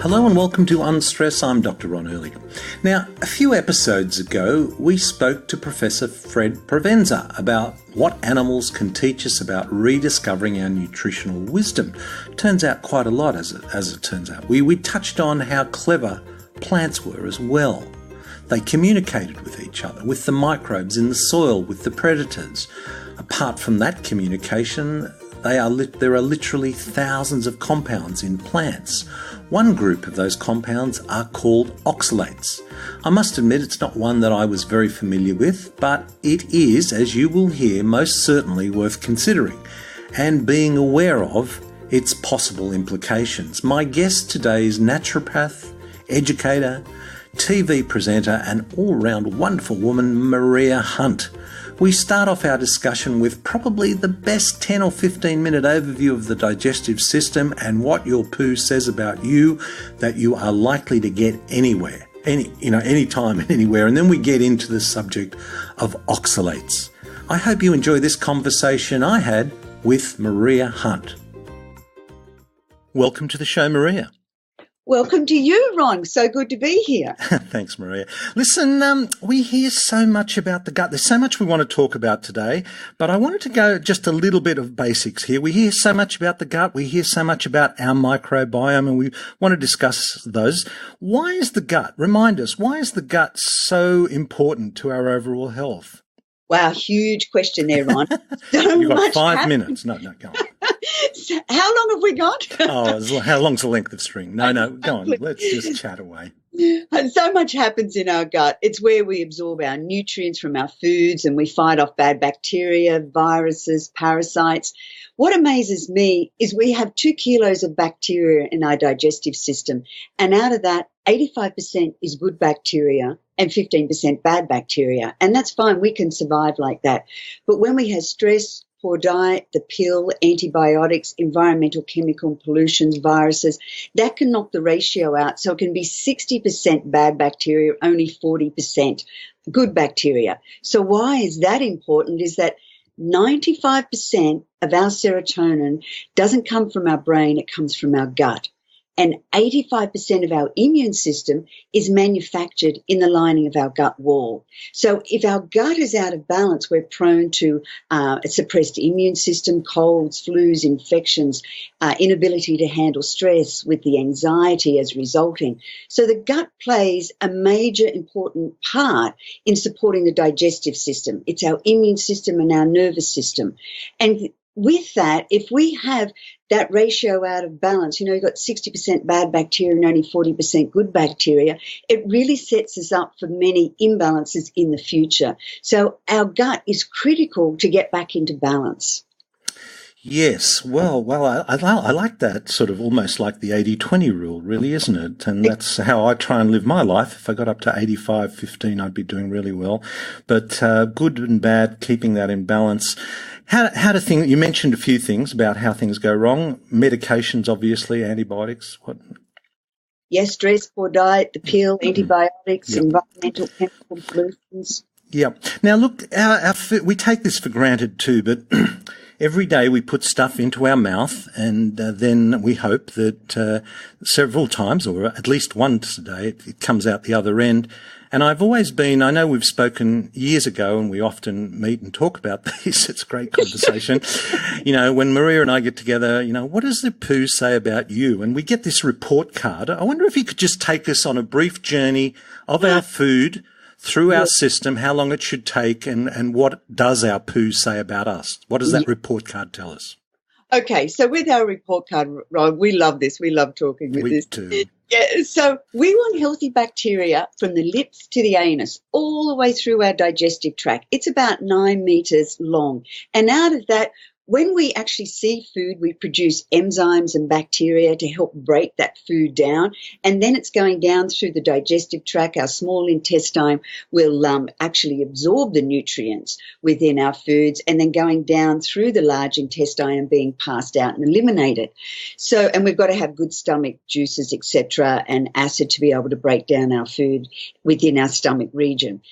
Hello and welcome to Unstress. I'm Dr Ron Ehrlich. Now, a few episodes ago, we spoke to Professor Fred Provenza about what animals can teach us about rediscovering our nutritional wisdom. Turns out quite a lot, as it turns out. We touched on how clever plants were as well. They communicated with each other, with the microbes in the soil, with the predators. Apart from that communication, there are literally thousands of compounds in plants. One group of those compounds are called oxalates. I must admit it's not one that I was very familiar with, but it is, as you will hear, most certainly worth considering and being aware of its possible implications. My guest today is naturopath, educator, TV presenter and all-round wonderful woman, Maria Hunt. We start off our discussion with probably the best 10 or 15 minute overview of the digestive system and what your poo says about you that you are likely to get anywhere, anytime and anywhere. And then we get into the subject of oxalates. I hope you enjoy this conversation I had with Maria Hunt. Welcome to the show, Maria. Welcome to you, Ron. So good to be here. Thanks, Maria. Listen, we hear so much about the gut. There's so much we want to talk about today, but I wanted to go just a little bit of basics here. We hear so much about the gut. We hear so much about our microbiome, and we want to discuss those. Why is the gut? Remind us, why is the gut so important to our overall health? Wow, huge question there, Ron. You've got 5 minutes. No, go on. How long have we got? How long's the length of string? No, go on. Let's just chat away. And so much happens in our gut. It's where we absorb our nutrients from our foods and we fight off bad bacteria, viruses, parasites. What amazes me is we have 2 kilos of bacteria in our digestive system. And out of that, 85% is good bacteria and 15% bad bacteria. And that's fine. We can survive like that. But when we have stress, poor diet, the pill, antibiotics, environmental chemical pollutions, viruses, that can knock the ratio out. So it can be 60% bad bacteria, only 40% good bacteria. So why is that important is that 95% of our serotonin doesn't come from our brain, it comes from our gut. And 85% of our immune system is manufactured in the lining of our gut wall. So if our gut is out of balance, we're prone to a suppressed immune system, colds, flus, infections, inability to handle stress with the anxiety as resulting. So the gut plays a major important part in supporting the digestive system. It's our immune system and our nervous system. And with that, if we have that ratio out of balance, you've got 60% bad bacteria and only 40% good bacteria, it really sets us up for many imbalances in the future. So our gut is critical to get back into balance. Yes, well, I like that, sort of almost like the 80-20 rule, really, isn't it? And that's how I try and live my life. If I got up to 85-15, I'd be doing really well. But good and bad, keeping that in balance. How do things? You mentioned a few things about how things go wrong. Medications, obviously, antibiotics. What? Yes, stress, poor diet, the pill, antibiotics, environmental chemical pollutions. Yeah. Now, look, our we take this for granted too, but every day we put stuff into our mouth, and then we hope that several times, or at least once a day, it comes out the other end. And I've always been, I know we've spoken years ago and we often meet and talk about this. It's a great conversation. When Maria and I get together, what does the poo say about you? And we get this report card. I wonder if you could just take us on a brief journey of our food through our system, how long it should take, and what does our poo say about us? What does that report card tell us? Okay, so with our report card, Ron, we love this. We love talking with this. We do. Yeah, so we want healthy bacteria from the lips to the anus, all the way through our digestive tract. It's about 9 meters long. And out of that, when we actually see food, we produce enzymes and bacteria to help break that food down. And then it's going down through the digestive tract. Our small intestine will actually absorb the nutrients within our foods and then going down through the large intestine and being passed out and eliminated. So, and we've got to have good stomach juices, etc., and acid to be able to break down our food within our stomach region.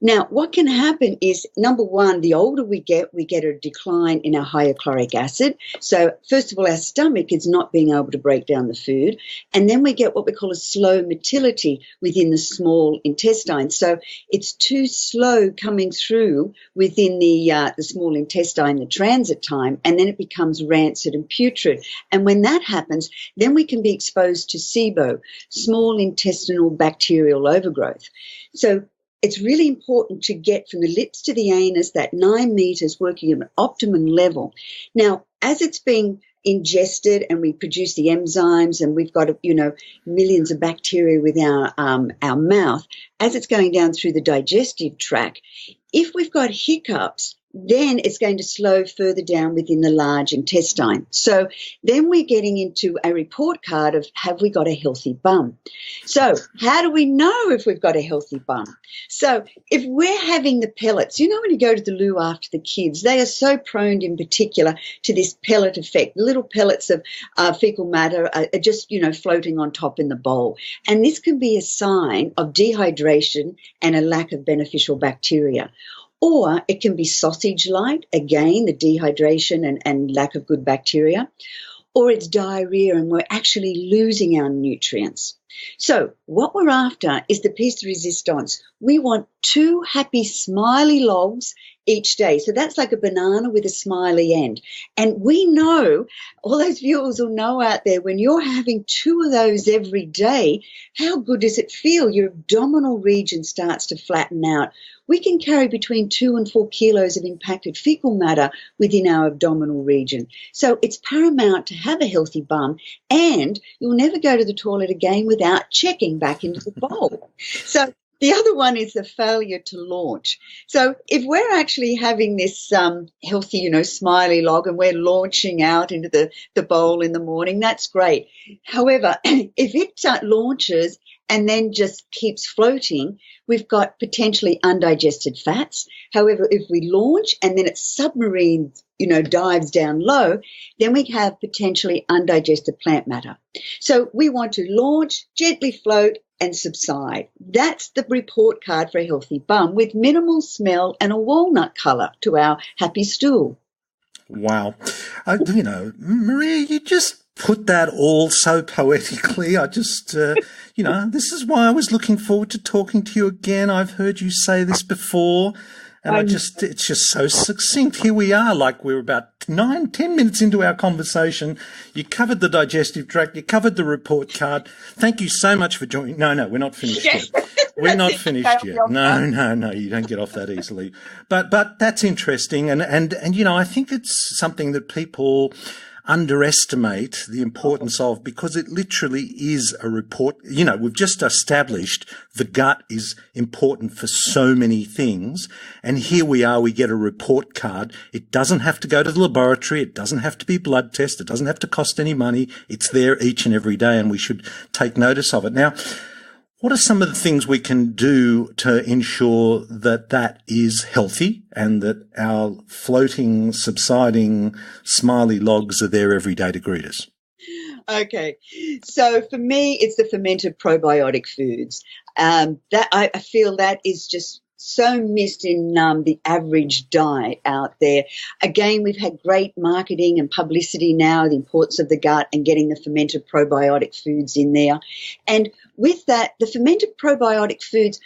Now, what can happen is, number one, the older we get a decline in our hyaluronic acid. So, first of all, our stomach is not being able to break down the food. And then we get what we call a slow motility within the small intestine. So, it's too slow coming through within the small intestine, the transit time, and then it becomes rancid and putrid. And when that happens, then we can be exposed to SIBO, small intestinal bacterial overgrowth. So, it's really important to get from the lips to the anus that 9 meters working at an optimum level. Now, as it's being ingested and we produce the enzymes and we've got, millions of bacteria with our mouth, as it's going down through the digestive tract, if we've got hiccups, then it's going to slow further down within the large intestine. So then we're getting into a report card of, have we got a healthy bum? So how do we know if we've got a healthy bum? So if we're having the pellets, when you go to the loo after the kids, they are so prone in particular to this pellet effect. The little pellets of fecal matter are just, floating on top in the bowl. And this can be a sign of dehydration and a lack of beneficial bacteria. Or it can be sausage-like, again, the dehydration and lack of good bacteria. Or it's diarrhea and we're actually losing our nutrients. So what we're after is the piece de resistance. We want 2 happy, smiley logs each day. So that's like a banana with a smiley end. And we know, all those viewers will know out there, when you're having 2 of those every day, how good does it feel? Your abdominal region starts to flatten out. We can carry between 2 and 4 kilos of impacted fecal matter within our abdominal region. So it's paramount to have a healthy bum, and you'll never go to the toilet again without checking back into the bowl. So the other one is the failure to launch. So if we're actually having this healthy, smiley log and we're launching out into the bowl in the morning, that's great. However, if it launches and then just keeps floating, we've got potentially undigested fats. However, if we launch and then it submarines, dives down low, then we have potentially undigested plant matter. So we want to launch, gently float, and subside. That's the report card for a healthy bum, with minimal smell and a walnut colour to our happy stool. Wow. Maria, you just put that all so poetically. I just, this is why I was looking forward to talking to you again. I've heard you say this before, and it's just so succinct. Here we are, like we're about 9-10 minutes into our conversation. You covered the digestive tract. You covered the report card. Thank you so much for joining. No, we're not finished yet. We're not finished yet. No, you don't get off that easily. But that's interesting. And I think it's something that people underestimate the importance of, because it literally is a report. We've just established the gut is important for so many things. And here we are, we get a report card. It doesn't have to go to the laboratory. It doesn't have to be blood test. It doesn't have to cost any money. It's there each and every day, and we should take notice of it. Now, what are some of the things we can do to ensure that is healthy and that our floating, subsiding, smiley logs are there every day to greet us? Okay. So for me, it's the fermented probiotic foods. That I feel that is just so missed in the average diet out there. Again, we've had great marketing and publicity now, the importance of the gut and getting the fermented probiotic foods in there. And with that, the fermented probiotic foods,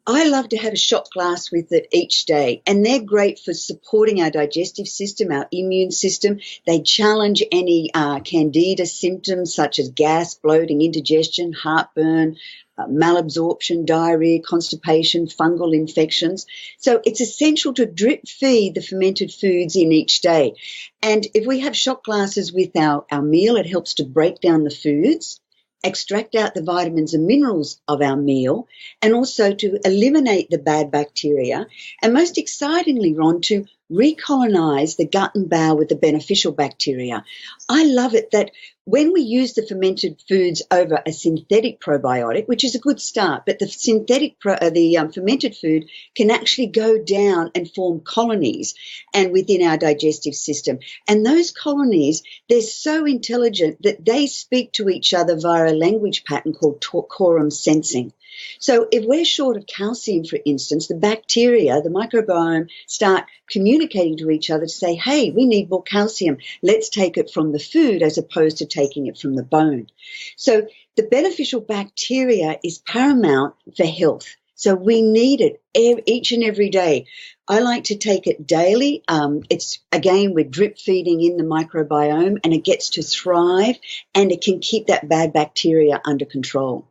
I love to have a shot glass with it each day, and they're great for supporting our digestive system, our immune system. They challenge any Candida symptoms such as gas, bloating, indigestion, heartburn, malabsorption, diarrhea, constipation, fungal infections. So it's essential to drip feed the fermented foods in each day. And if we have shot glasses with our meal, it helps to break down the foods, extract out the vitamins and minerals of our meal, and also to eliminate the bad bacteria. And most excitingly, Ron, to recolonize the gut and bowel with the beneficial bacteria. I love it that when we use the fermented foods over a synthetic probiotic, which is a good start, but the fermented food can actually go down and form colonies and within our digestive system. And those colonies, they're so intelligent that they speak to each other via a language pattern called quorum sensing. So if we're short of calcium, for instance, the bacteria, the microbiome, start communicating to each other to say, hey, we need more calcium. Let's take it from the food as opposed to taking it from the bone. So the beneficial bacteria is paramount for health. So we need it each and every day. I like to take it daily. It's, again, we're drip feeding in the microbiome, and it gets to thrive, and it can keep that bad bacteria under control.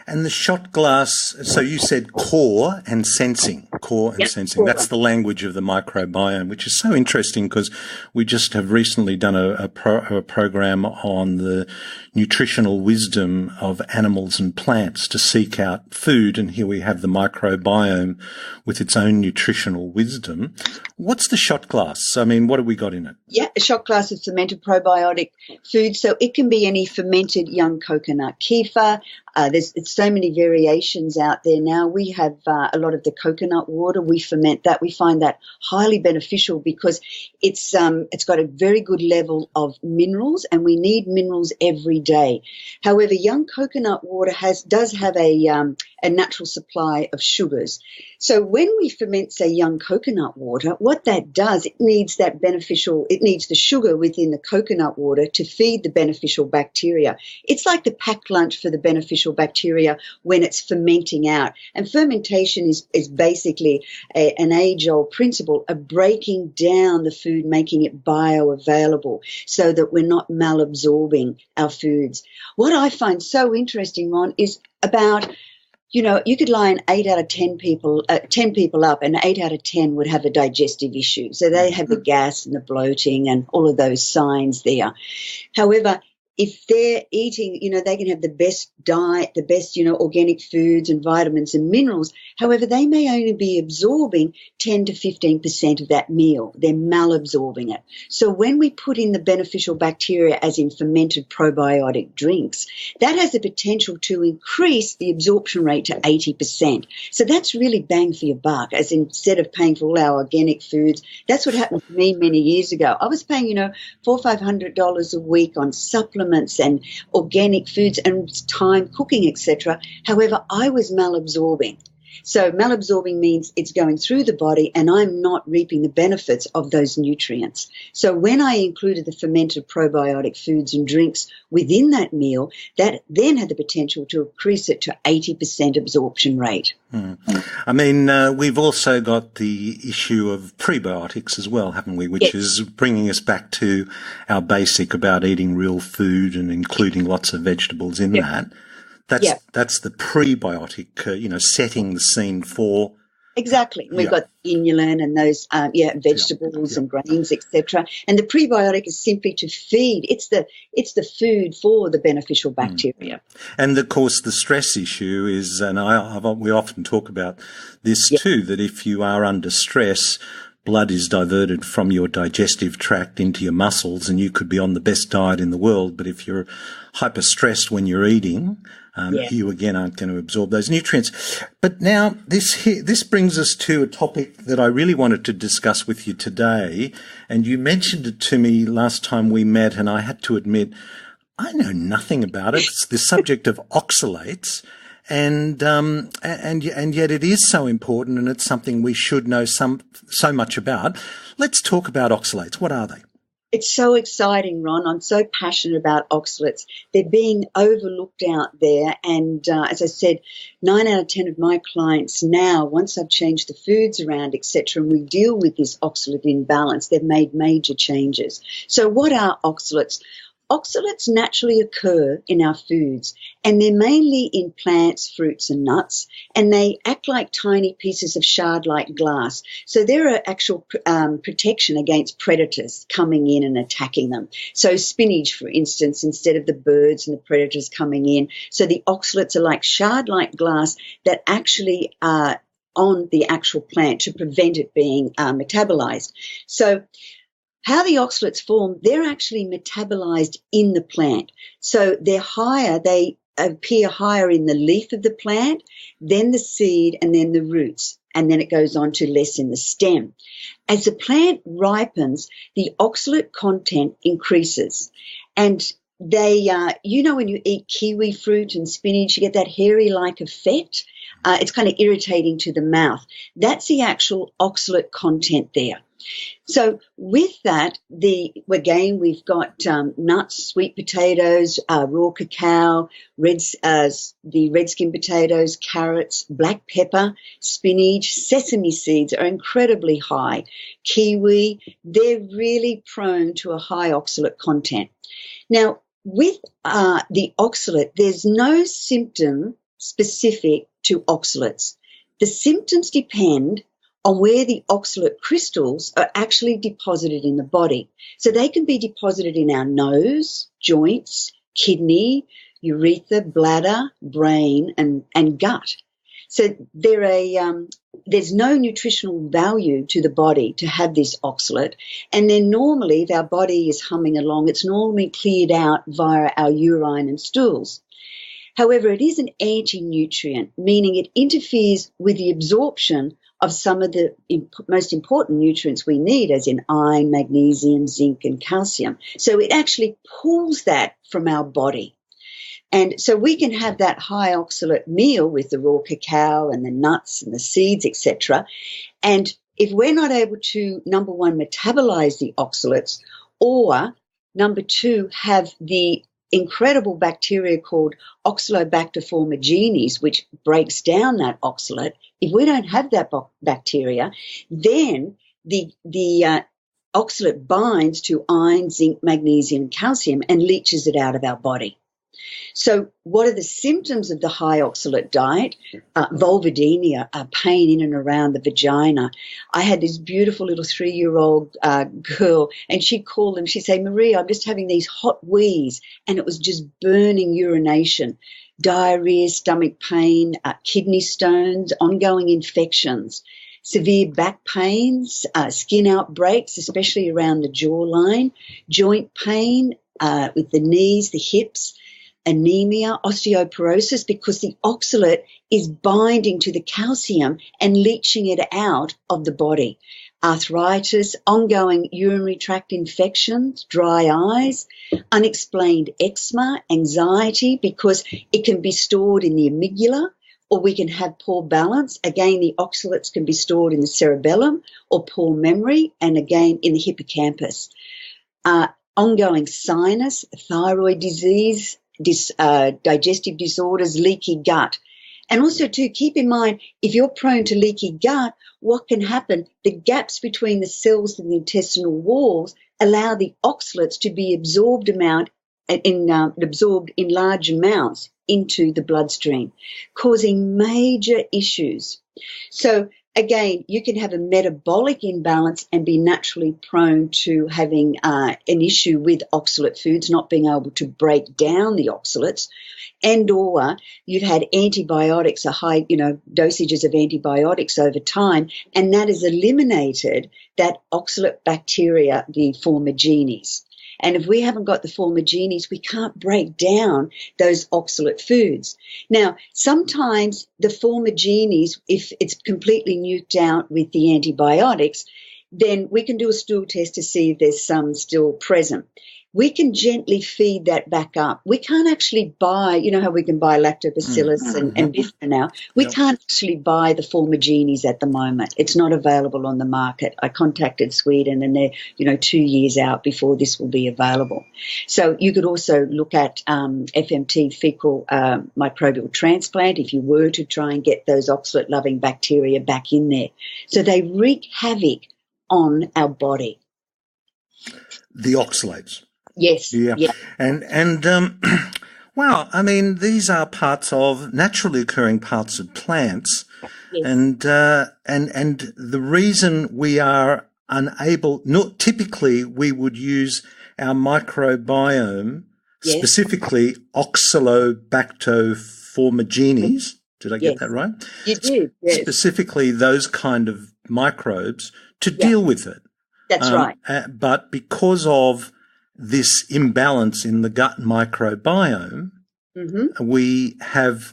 And the shot glass, so you said core and sensing. That's the language of the microbiome, which is so interesting because we just have recently done a program on the nutritional wisdom of animals and plants to seek out food. And here we have the microbiome with its own nutritional wisdom. What's the shot glass? I mean, what have we got in it? Yeah, a shot glass of fermented probiotic food. So it can be any fermented young coconut kefir. There's so many variations out there now. We have a lot of the coconut water. We ferment that. We find that highly beneficial because it's got a very good level of minerals, and we need minerals every day. However, young coconut water does have a natural supply of sugars. So when we ferment, say, young coconut water, what that does, it needs the sugar within the coconut water to feed the beneficial bacteria. It's like the packed lunch for the beneficial bacteria when it's fermenting out. And fermentation is basically an age-old principle of breaking down the food, making it bioavailable so that we're not malabsorbing our foods. What I find so interesting, Ron, is about, you could line 8 out of 10 people up, and 8 out of 10 would have a digestive issue. So they have the gas and the bloating and all of those signs there. However, if they're eating, they can have the best diet, the best, organic foods and vitamins and minerals. However, they may only be absorbing 10 to 15% of that meal. They're malabsorbing it. So when we put in the beneficial bacteria, as in fermented probiotic drinks, that has the potential to increase the absorption rate to 80%. So that's really bang for your buck, as instead of paying for all our organic foods. That's what happened to me many years ago. I was paying, $400 or $500 a week on supplements and organic foods and time cooking, etc. However, I was malabsorbing. So malabsorbing means it's going through the body and I'm not reaping the benefits of those nutrients. So when I included the fermented probiotic foods and drinks within that meal, that then had the potential to increase it to 80% absorption rate. I mean, we've also got the issue of prebiotics as well, haven't we? Which is bringing us back to our basic about eating real food and including lots of vegetables in that. That's the prebiotic, setting the scene for. Exactly. We've got inulin and those, vegetables and grains, etc. And the prebiotic is simply to feed. It's the food for the beneficial bacteria. And of course, the stress issue is, and we often talk about this too, that if you are under stress, blood is diverted from your digestive tract into your muscles, and you could be on the best diet in the world, but if you're hyper stressed when you're eating, you again aren't going to absorb those nutrients. But now this brings us to a topic that I really wanted to discuss with you today, and you mentioned it to me last time we met, and I had to admit I know nothing about it. It's the subject of oxalates. And yet it is so important, and it's something we should know so much about. Let's talk about oxalates. What are they? It's so exciting, Ron. I'm so passionate about oxalates. They're being overlooked out there. And as I said, 9 out of 10 of my clients now, once I've changed the foods around, etc., and we deal with this oxalate imbalance, they've made major changes. So what are oxalates? Oxalates naturally occur in our foods, and they're mainly in plants, fruits, and nuts, and they act like tiny pieces of shard-like glass. So they're an actual protection against predators coming in and attacking them. So spinach, for instance, instead of the birds and the predators coming in. So the oxalates are like shard-like glass that actually are on the actual plant to prevent it being metabolized. So how the oxalates form, they're actually metabolized in the plant. So they're higher, they appear higher in the leaf of the plant, then the seed, and then the roots. And then it goes on to less in the stem. As the plant ripens, the oxalate content increases. And they, when you eat kiwi fruit and spinach, you get that hairy-like effect. It's kind of irritating to the mouth. That's the actual oxalate content there. So with that, we've got nuts, sweet potatoes, raw cacao, the red skin potatoes, carrots, black pepper, spinach, sesame seeds are incredibly high. Kiwi, they're really prone to a high oxalate content. Now, with the oxalate, there's no symptom specific to oxalates. The symptoms depend on where the oxalate crystals are actually deposited in the body. So they can be deposited in our nose, joints, kidney, urethra, bladder, brain, and gut. So there's no nutritional value to the body to have this oxalate. And then normally, if our body is humming along, it's normally cleared out via our urine and stools. However, it is an anti-nutrient, meaning it interferes with the absorption of some of the most important nutrients we need, as in iron, magnesium, zinc, and calcium. So it actually pulls that from our body. And so we can have that high oxalate meal with the raw cacao and the nuts and the seeds, etc. And if we're not able to, number one, metabolize the oxalates, or number two, have the incredible bacteria called Oxalobacter formigenes, which breaks down that oxalate. If we don't have that bacteria, then the oxalate binds to iron, zinc, magnesium, and calcium and leaches it out of our body. So what are the symptoms of the high oxalate diet? Vulvodynia, pain in and around the vagina. I had this beautiful little 3-year-old girl, and she'd call and she'd say, Maria, I'm just having these hot wheeze, and it was just burning urination, diarrhea, stomach pain, kidney stones, ongoing infections, severe back pains, skin outbreaks, especially around the jawline, joint pain with the knees, the hips, anemia, osteoporosis, because the oxalate is binding to the calcium and leaching it out of the body. Arthritis, ongoing urinary tract infections, dry eyes, unexplained eczema, anxiety, because it can be stored in the amygdala, or we can have poor balance. Again, the oxalates can be stored in the cerebellum, or poor memory, and again in the hippocampus. Ongoing sinus, thyroid disease, digestive disorders, leaky gut. And also, too, keep in mind, if you're prone to leaky gut, what can happen? The gaps between the cells and the intestinal walls allow the oxalates to be absorbed in large amounts into the bloodstream, causing major issues. So again, you can have a metabolic imbalance and be naturally prone to having an issue with oxalate foods, not being able to break down the oxalates, and or you've had antibiotics, high dosages of antibiotics over time, and that has eliminated that oxalate bacteria, the formigenes. And if we haven't got the formigenes, we can't break down those oxalate foods. Now, sometimes the formigenes, if it's completely nuked out with the antibiotics, then we can do a stool test to see if there's some still present. We can gently feed that back up. We can't actually buy, how we can buy lactobacillus and bisphenol now. We can't actually buy the formigenes at the moment. It's not available on the market. I contacted Sweden, and they're, 2 years out before this will be available. So you could also look at FMT, fecal microbial transplant, if you were to try and get those oxalate-loving bacteria back in there. So they wreak havoc on our body. The oxalates. Yes. Yeah. And wow, I mean, these are parts of naturally occurring parts of plants. Yes. And the reason we are unable, not typically we would use our microbiome, specifically Oxalobacter formigenes. Did I get that right? You did, yes. Specifically those kind of microbes to deal with it. That's right. But because of this imbalance in the gut microbiome, we have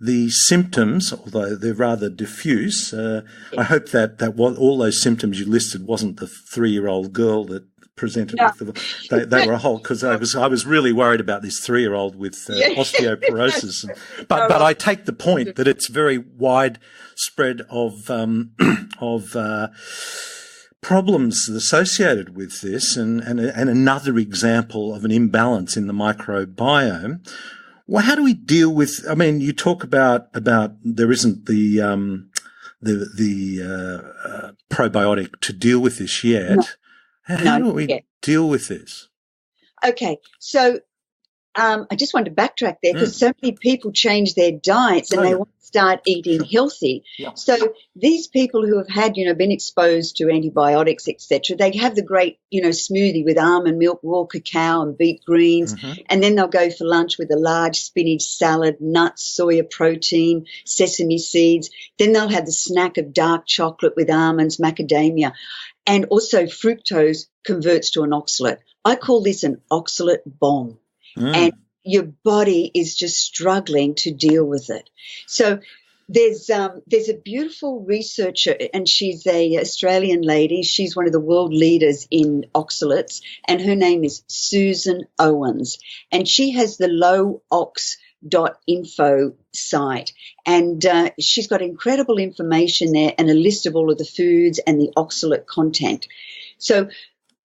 the symptoms, although they're rather diffuse. I hope that all those symptoms you listed wasn't the 3-year-old girl that presented No. with they were a whole, because I was really worried about this 3-year-old with osteoporosis. But I take the point that it's very widespread of problems associated with this, and another example of an imbalance in the microbiome. Well, how do we deal with? I mean, you talk about there isn't the probiotic to deal with this yet. No. How do we deal with this? Okay, so I just wanted to backtrack there because so many people change their diets and they want to start eating healthy. Yeah. So these people who have had, been exposed to antibiotics, etc., they have the great, smoothie with almond milk, raw cacao and beet greens, and then they'll go for lunch with a large spinach salad, nuts, soya protein, sesame seeds. Then they'll have the snack of dark chocolate with almonds, macadamia, and also fructose converts to an oxalate. I call this an oxalate bomb. And your body is just struggling to deal with it. So there's a beautiful researcher, and she's a Australian lady. She's one of the world leaders in oxalates, and her name is Susan Owens. And she has the lowox.info site, and she's got incredible information there and a list of all of the foods and the oxalate content. So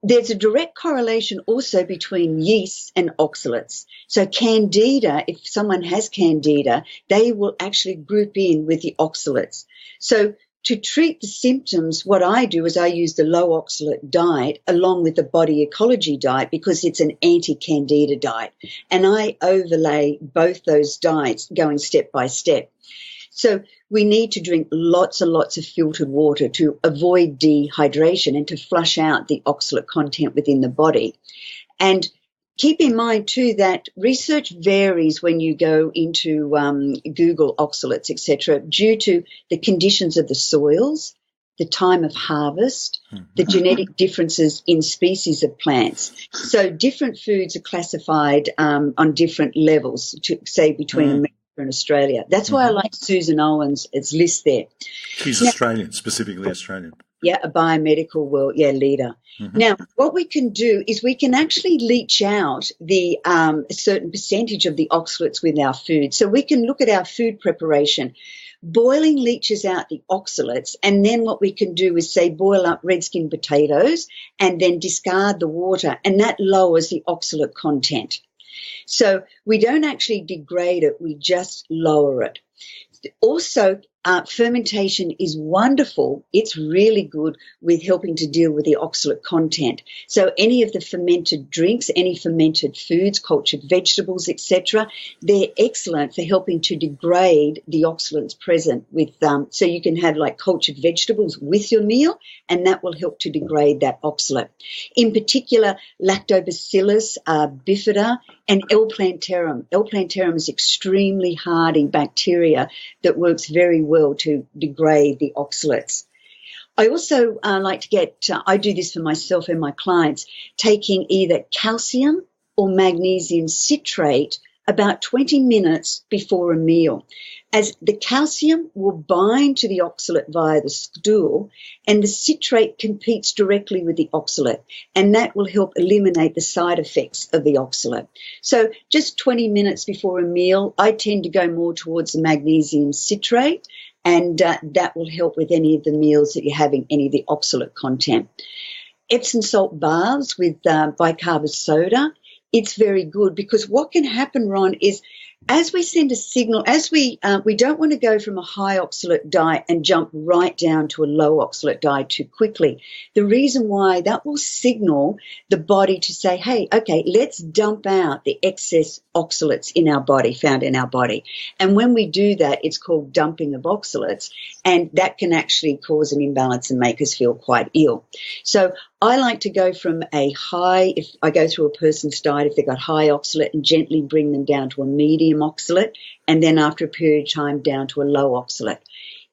there's a direct correlation also between yeast and oxalates. So Candida, if someone has Candida, they will actually group in with the oxalates. So to treat the symptoms, what I do is I use the low oxalate diet along with the body ecology diet because it's an anti-Candida diet. And I overlay both those diets going step by step. So we need to drink lots and lots of filtered water to avoid dehydration and to flush out the oxalate content within the body. And keep in mind, too, that research varies when you go into Google oxalates, etc., due to the conditions of the soils, the time of harvest, the genetic differences in species of plants. So different foods are classified on different levels, to say between America and Australia. That's why I like Susan Owens' list there. She's Australian, specifically Australian. Yeah, a biomedical world, leader. Now, what we can do is we can actually leach out a certain percentage of the oxalates with our food. So we can look at our food preparation. Boiling leaches out the oxalates, and then what we can do is, say, boil up red skin potatoes and then discard the water, and that lowers the oxalate content. So we don't actually degrade it, we just lower it. Also, fermentation is wonderful. It's really good with helping to deal with the oxalate content. So any of the fermented drinks, any fermented foods, cultured vegetables, etc., they're excellent for helping to degrade the oxalates present with, so you can have like cultured vegetables with your meal, and that will help to degrade that oxalate. In particular, Lactobacillus bifida and L. plantarum. L. plantarum is extremely hardy bacteria that works very well to degrade the oxalates. I also like to get, I do this for myself and my clients, taking either calcium or magnesium citrate about 20 minutes before a meal, as the calcium will bind to the oxalate via the stool, and the citrate competes directly with the oxalate, and that will help eliminate the side effects of the oxalate. So just 20 minutes before a meal, I tend to go more towards the magnesium citrate, and that will help with any of the meals that you're having, any of the oxalate content. Epsom salt baths with bicarbonate soda, it's very good, because what can happen, Ron, is as we send a signal, as we don't want to go from a high oxalate diet and jump right down to a low oxalate diet too quickly. The reason why, that will signal the body to say, hey, okay, let's dump out the excess oxalates in our body, found in our body. And when we do that, it's called dumping of oxalates, and that can actually cause an imbalance and make us feel quite ill. So I like to go from a high, if I go through a person's diet, if they've got high oxalate, and gently bring them down to a medium oxalate, and then after a period of time down to a low oxalate.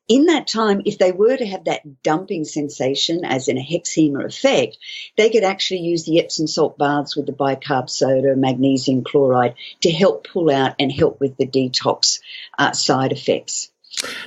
In that time, if they were to have that dumping sensation, as in a hexema effect, they could actually use the Epsom salt baths with the bicarb soda, magnesium chloride, to help pull out and help with the detox side effects.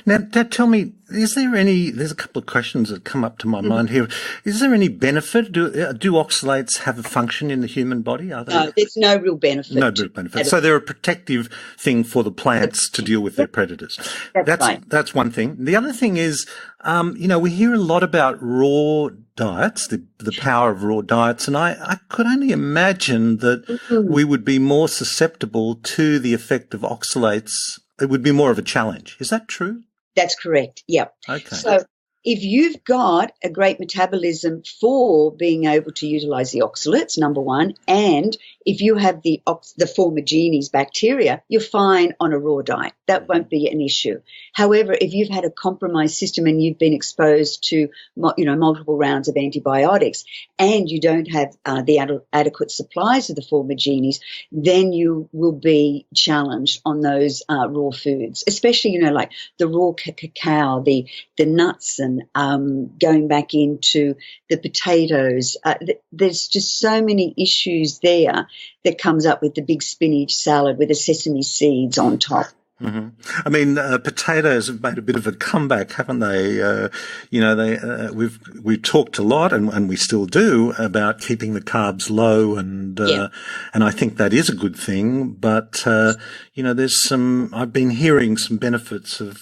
Now, tell me, there's a couple of questions that come up to my mind here. Is there any benefit? Do oxalates have a function in the human body? Are they? No, there's no real benefit. No real benefit. So they're a protective thing for the plants to deal with their predators. That's right. That's one thing. The other thing is, we hear a lot about raw diets, the power of raw diets, and I could only imagine that we would be more susceptible to the effect of oxalates. It would be more of a challenge. Is that true? That's correct. Yep. Okay. So if you've got a great metabolism for being able to utilize the oxalates, number one, and if you have the Formigenes bacteria, you're fine on a raw diet. That won't be an issue. However, if you've had a compromised system and you've been exposed to, multiple rounds of antibiotics and you don't have the adequate supplies of the Formigenes, then you will be challenged on those raw foods, especially, like the raw cacao, the nuts, and going back into the potatoes. There's just so many issues there that comes up with the big spinach salad with the sesame seeds on top. Mm-hmm. I mean, potatoes have made a bit of a comeback, haven't they? We've talked a lot, and we still do, about keeping the carbs low, and I think that is a good thing. But there's I've been hearing some benefits of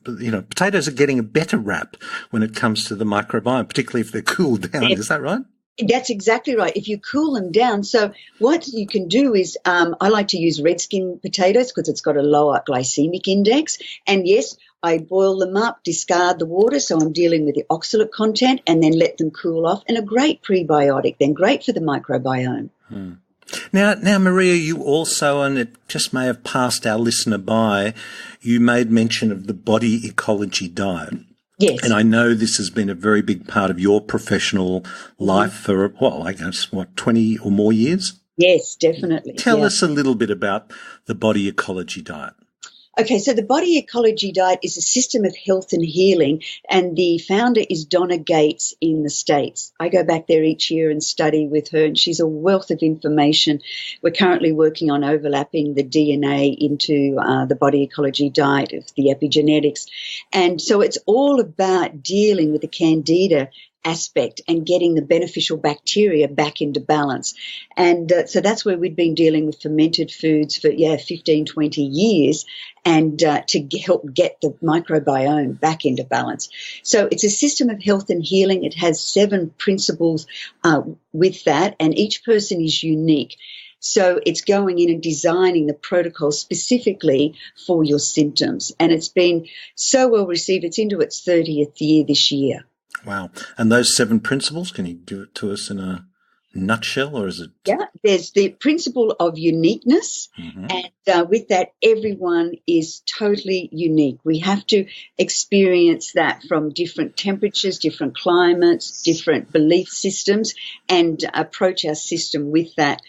potatoes are getting a better rap when it comes to the microbiome, particularly if they're cooled down. Is that right? That's exactly right. If you cool them down, so what you can do is, I like to use red skin potatoes because it's got a lower glycemic index. And yes, I boil them up, discard the water, so I'm dealing with the oxalate content, and then let them cool off. And a great prebiotic, then great for the microbiome. Now, Maria, you also, and it just may have passed our listener by, you made mention of the body ecology diet. Yes. And I know this has been a very big part of your professional life for, 20 or more years? Yes, definitely. Tell us a little bit about the body ecology diet. Okay, so the body ecology diet is a system of health and healing, and the founder is Donna Gates in the States. I go back there each year and study with her, and she's a wealth of information. We're currently working on overlapping the DNA into the body ecology diet of the epigenetics. And so it's all about dealing with the Candida aspect and getting the beneficial bacteria back into balance. And so that's where we'd been dealing with fermented foods for, 15, 20 years, and to help get the microbiome back into balance. So it's a system of health and healing. It has 7 principles with that, and each person is unique. So it's going in and designing the protocol specifically for your symptoms. And it's been so well received. It's into its 30th year this year. Wow. And those 7 principles, can you give it to us in a nutshell, or is it? Yeah, there's the principle of uniqueness. And with that, everyone is totally unique. We have to experience that from different temperatures, different climates, different belief systems, and approach our system with that.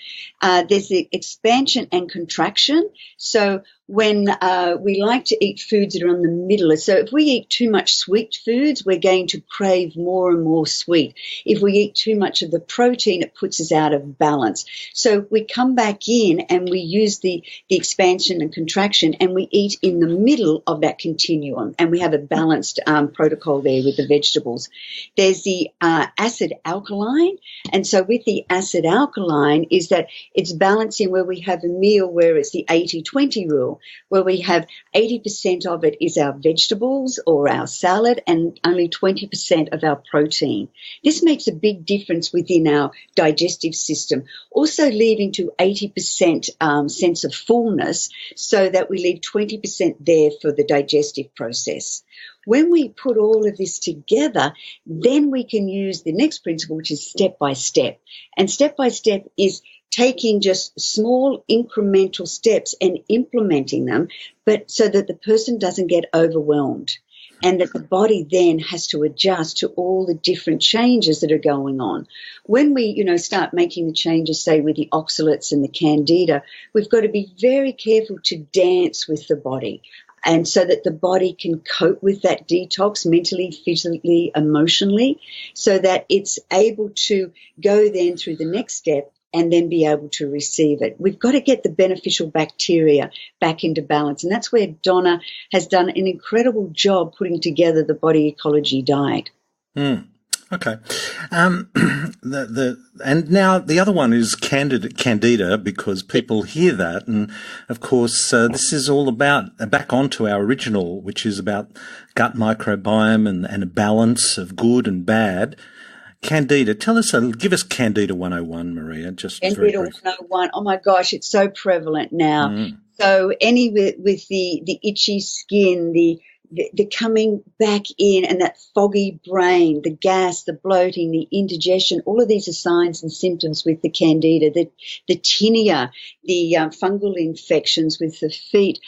There's the expansion and contraction. So when we like to eat foods that are on the middle. So if we eat too much sweet foods, we're going to crave more and more sweet. If we eat too much of the protein, it puts us out of balance. So we come back in and we use the expansion and contraction, and we eat in the middle of that continuum, and we have a balanced protocol there with the vegetables. There's the acid alkaline, and so with the acid alkaline is that it's balancing where we have a meal where it's the 80-20 rule, where we have 80% of it is our vegetables or our salad and only 20% of our protein. This makes a big difference within our digestive system, also leaving to 80% sense of fullness, so that we leave 20% there for the digestive process. When we put all of this together, then we can use the next principle, which is step by step. And step by step is taking just small incremental steps and implementing them, but so that the person doesn't get overwhelmed, and that the body then has to adjust to all the different changes that are going on. When we, start making the changes, say with the oxalates and the Candida, we've got to be very careful to dance with the body. And so that the body can cope with that detox mentally, physically, emotionally, so that it's able to go then through the next step and then be able to receive it. We've got to get the beneficial bacteria back into balance. And that's where Donna has done an incredible job putting together the Body Ecology diet. Okay. And now the other one is Candida, because people hear that. And of course, this is all about back onto our original, which is about gut microbiome and a balance of good and bad. Candida, give us Candida 101, Maria, just Candida very briefly. 101, oh my gosh, it's so prevalent now. So with the itchy skin, the coming back in and that foggy brain, the gas, the bloating, the indigestion, all of these are signs and symptoms with the Candida, the tinea, the fungal infections with the feet.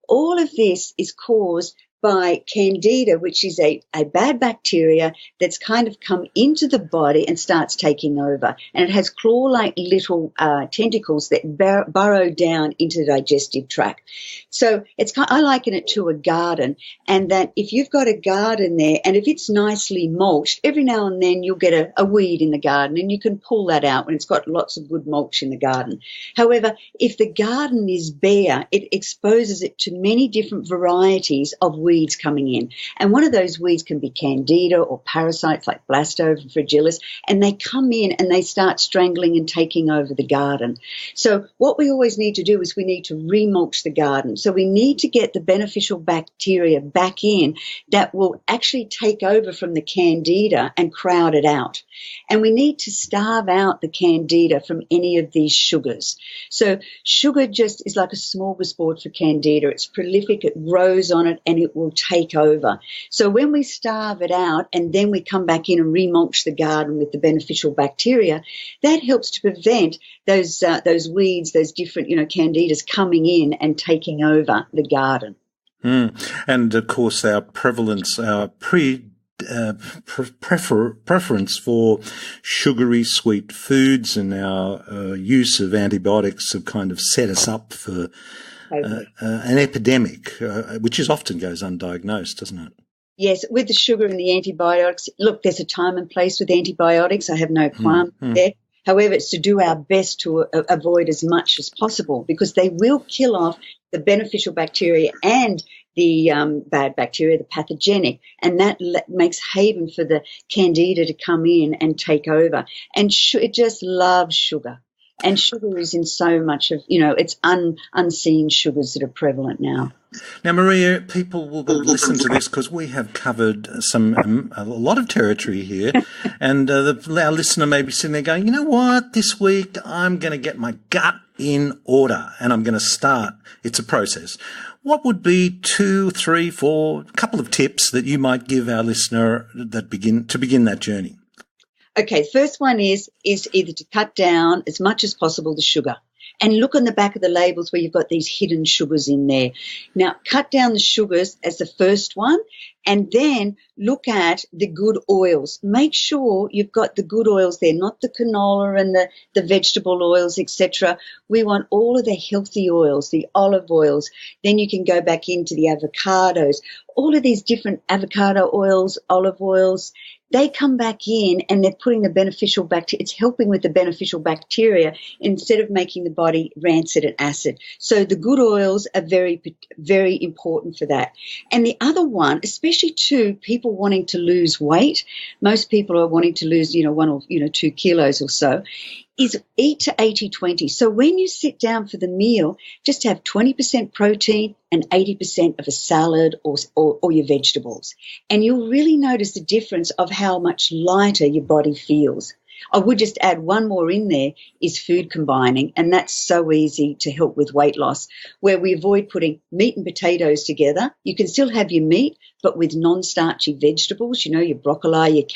All of this is caused by Candida, which is a bad bacteria that's kind of come into the body and starts taking over. And it has claw-like little tentacles that burrow down into the digestive tract. So I liken it to a garden, and that if you've got a garden there, and if it's nicely mulched, every now and then you'll get a weed in the garden, and you can pull that out when it's got lots of good mulch in the garden. However, if the garden is bare, it exposes it to many different varieties of weeds coming in. And one of those weeds can be Candida or parasites like Blastover fragilis, and they come in and they start strangling and taking over the garden. So what we always need to do is we need to remulch the garden. So we need to get the beneficial bacteria back in that will actually take over from the Candida and crowd it out. And we need to starve out the Candida from any of these sugars. So sugar just is like a smorgasbord for Candida. It's prolific, it grows on it, and it will take over. So when we starve it out and then we come back in and remulch the garden with the beneficial bacteria, that helps to prevent those weeds, those different, Candidas coming in and taking over the garden. And of course, our prevalence, our preference for sugary sweet foods and our use of antibiotics have kind of set us up for an epidemic, which often goes undiagnosed, doesn't it? Yes, with the sugar and the antibiotics, look, there's a time and place with antibiotics. I have no qualm there. However, it's to do our best to avoid as much as possible, because they will kill off the beneficial bacteria and the bad bacteria, the pathogenic, and that makes haven for the Candida to come in and take over. And it just loves sugar. And sugar is in so much of, it's unseen sugars that are prevalent now. Now, Maria, people will listen to this because we have covered a lot of territory here, and our listener may be sitting there going, you know what, this week I'm going to get my gut in order and I'm going to start. It's a process. What would be 2, 3, 4, a couple of tips that you might give our listener that begin that journey? Okay, first one is either to cut down as much as possible the sugar. And look on the back of the labels where you've got these hidden sugars in there. Now, cut down the sugars as the first one, and then look at the good oils. Make sure you've got the good oils there, not the canola and the vegetable oils, etc. We want all of the healthy oils, the olive oils. Then you can go back into the avocados. All of these different avocado oils, olive oils, they come back in and they're putting the beneficial bacteria. It's helping with the beneficial bacteria instead of making the body rancid and acid. So the good oils are very, very important for that. And the other one, especially to people wanting to lose weight, most people are wanting to lose, 1 or 2 kilos or so, is eat to 80-20. So when you sit down for the meal, just have 20% protein and 80% of a salad or your vegetables. And you'll really notice the difference of how much lighter your body feels. I would just add one more in there is food combining, and that's so easy to help with weight loss, where we avoid putting meat and potatoes together. You can still have your meat, but with non-starchy vegetables, your broccoli, your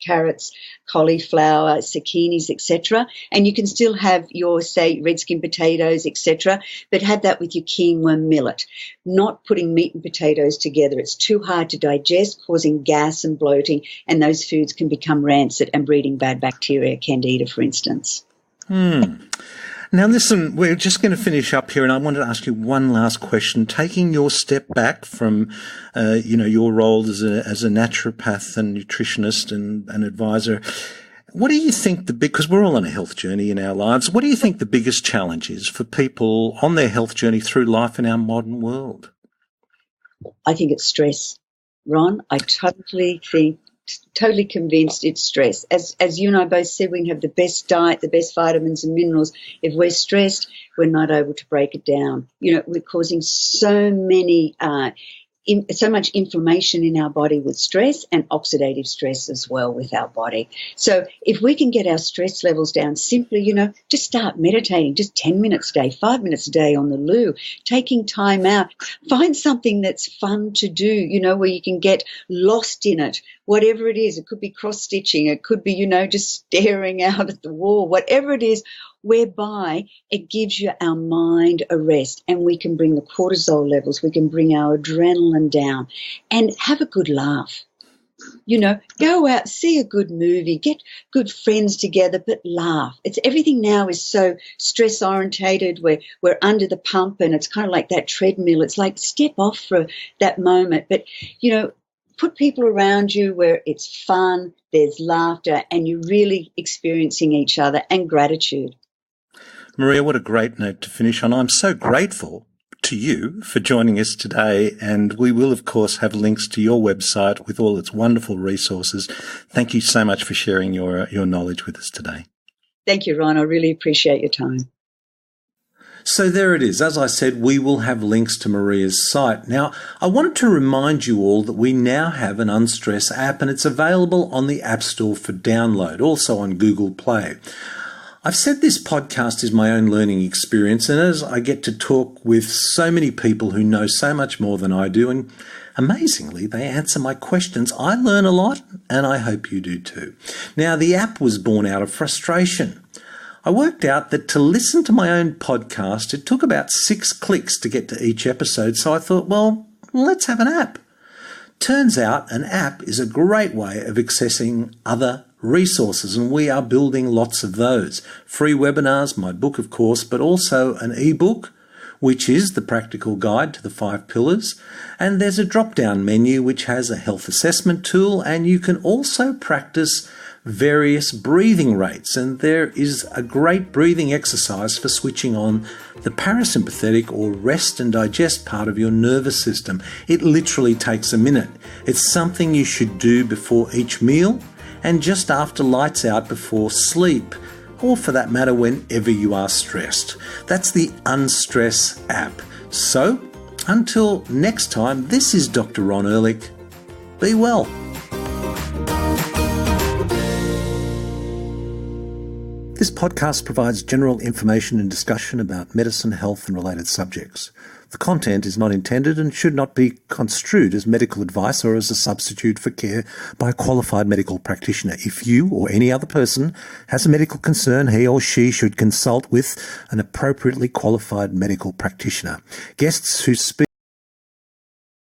carrots, cauliflower, zucchinis, etc. And you can still have your, say, red skin potatoes, etc., but have that with your quinoa millet. Not putting meat and potatoes together. It's too hard to digest, causing gas and bloating, and those foods can become rancid and breeding bad bacteria, Candida, for instance. Now, listen, we're just going to finish up here, and I wanted to ask you one last question. Taking your step back from, your role as a naturopath and nutritionist and advisor, What do you think because we're all on a health journey in our lives, what do you think the biggest challenge is for people on their health journey through life in our modern world? I think it's stress, Ron. I totally convinced it's stress. As you and I both said, we can have the best diet, the best vitamins and minerals. If we're stressed, we're not able to break it down. We're causing so much inflammation in our body with stress, and oxidative stress as well with our body. So if we can get our stress levels down simply, just start meditating, just 10 minutes a day, 5 minutes a day on the loo, taking time out, find something that's fun to do, where you can get lost in it, whatever it is. It could be cross-stitching, it could be, just staring out at the wall, whatever it is, whereby it gives our mind a rest, and we can bring the cortisol levels, we can bring our adrenaline down, and have a good laugh. Go out, see a good movie, get good friends together, but laugh. Everything now is so stress orientated. We're under the pump, and it's kind of like that treadmill. It's like step off for that moment, but put people around you where it's fun, there's laughter, and you're really experiencing each other, and gratitude. Maria, what a great note to finish on. I'm so grateful to you for joining us today, and we will, of course, have links to your website with all its wonderful resources. Thank you so much for sharing your knowledge with us today. Thank you, Ron. I really appreciate your time. So there it is. As I said, we will have links to Maria's site. Now, I wanted to remind you all that we now have an Unstress app, and it's available on the App Store for download, also on Google Play. I've said this podcast is my own learning experience, and as I get to talk with so many people who know so much more than I do, and amazingly, they answer my questions, I learn a lot, and I hope you do too. Now, the app was born out of frustration. I worked out that to listen to my own podcast, it took about 6 clicks to get to each episode, so I thought, well, let's have an app. Turns out an app is a great way of accessing other resources, and we are building lots of those. Free webinars, my book, of course, but also an ebook, which is the practical guide to the 5 pillars. And there's a drop-down menu which has a health assessment tool, and you can also practice various breathing rates. And there is a great breathing exercise for switching on the parasympathetic or rest and digest part of your nervous system. It literally takes a minute. It's something you should do before each meal, and just after lights out before sleep, or for that matter, whenever you are stressed. That's the Unstress app. So, until next time, this is Dr. Ron Ehrlich. Be well. This podcast provides general information and discussion about medicine, health, and related subjects. The content is not intended and should not be construed as medical advice or as a substitute for care by a qualified medical practitioner. If you or any other person has a medical concern, he or she should consult with an appropriately qualified medical practitioner. Guests who speak